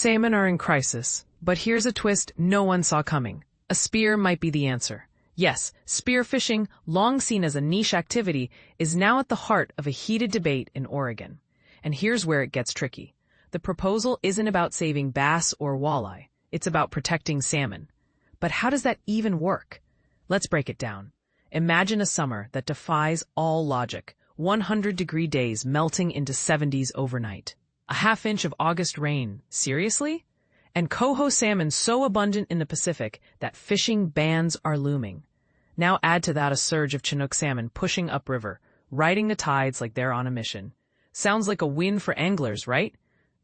Salmon are in crisis, but here's a twist no one saw coming. A spear might be the answer. Yes, spearfishing, long seen as a niche activity, is now at the heart of a heated debate in Oregon. And here's where it gets tricky. The proposal isn't about saving bass or walleye. It's about protecting salmon. But how does that even work? Let's break it down. Imagine a summer that defies all logic. 100-degree days melting into 70s overnight. A half-inch of August rain. Seriously? And coho salmon so abundant in the Pacific that fishing bans are looming. Now add to that a surge of Chinook salmon pushing upriver, riding the tides like they're on a mission. Sounds like a win for anglers, right?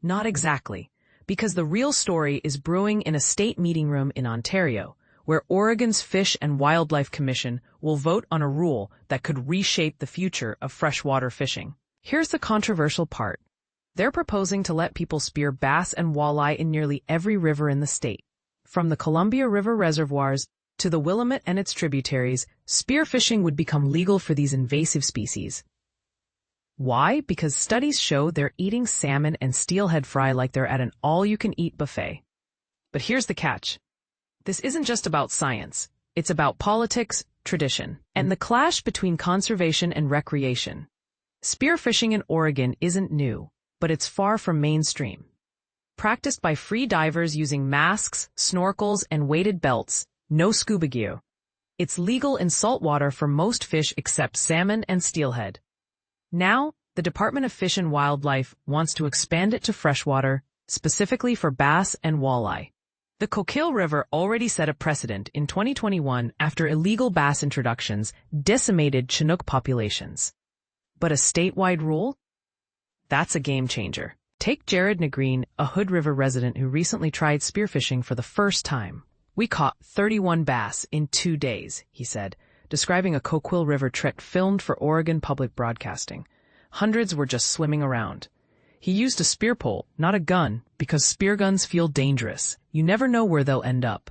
Not exactly, because the real story is brewing in a state meeting room in Ontario, where Oregon's Fish and Wildlife Commission will vote on a rule that could reshape the future of freshwater fishing. Here's the controversial part. They're proposing to let people spear bass and walleye in nearly every river in the state. From the Columbia River reservoirs to the Willamette and its tributaries, spearfishing would become legal for these invasive species. Why? Because studies show they're eating salmon and steelhead fry like they're at an all-you-can-eat buffet. But here's the catch. This isn't just about science. It's about politics, tradition, and the clash between conservation and recreation. Spearfishing in Oregon isn't new, but it's far from mainstream. Practiced by free divers using masks, snorkels, and weighted belts, no scuba gear. It's legal in saltwater for most fish except salmon and steelhead. Now, the Department of Fish and Wildlife wants to expand it to freshwater, specifically for bass and walleye. The Coquille River already set a precedent in 2021 after illegal bass introductions decimated Chinook populations. But a statewide rule? That's a game changer. Take Jared Negreen, a Hood River resident who recently tried spearfishing for the first time. "We caught 31 bass in 2 days," he said, describing a Coquille River trip filmed for Oregon Public Broadcasting. Hundreds were just swimming around. He used a spear pole, not a gun, because spear guns feel dangerous. You never know where they'll end up.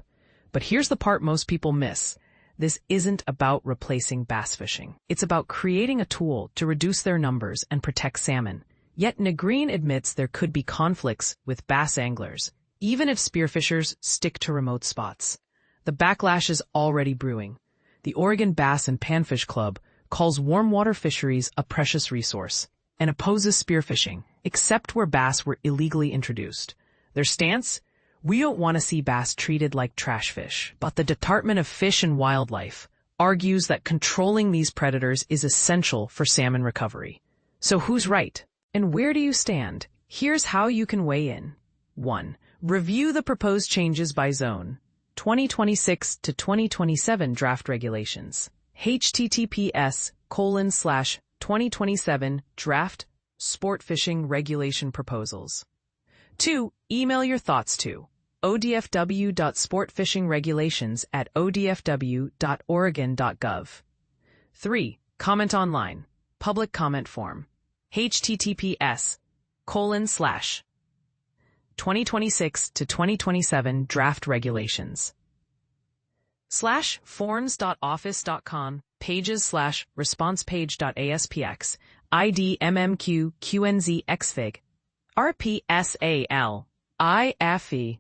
But here's the part most people miss. This isn't about replacing bass fishing. It's about creating a tool to reduce their numbers and protect salmon. Yet Negreen admits there could be conflicts with bass anglers, even if spearfishers stick to remote spots. The backlash is already brewing. The Oregon Bass and Panfish Club calls warm water fisheries a precious resource and opposes spearfishing, except where bass were illegally introduced. Their stance? We don't want to see bass treated like trash fish. But the Department of Fish and Wildlife argues that controlling these predators is essential for salmon recovery. So who's right? And where do you stand? Here's how you can weigh in. 1. Review the proposed changes by zone. 2026 to 2027 draft regulations. https://2027 draft sport fishing regulation proposals. 2. Email your thoughts to odfw.sportfishingregulations@odfw.oregon.gov. 3. Comment online. Public comment form. https://2026 to 2027 draft regulations. /forms.office.com pages/responsepage.aspx ID MMQ QNZ XFIG RPSAL IFE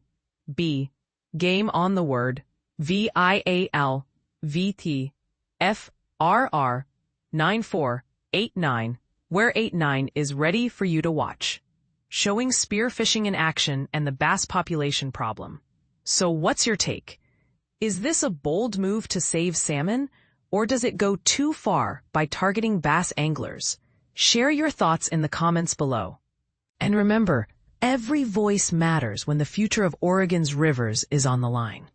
B Game on the Word VIAL VT FRR 9489 where 89 is ready for you to watch, showing spearfishing in action and the bass population problem. So what's your take? Is this a bold move to save salmon, or does it go too far by targeting bass anglers? Share your thoughts in the comments below. And remember, every voice matters when the future of Oregon's rivers is on the line.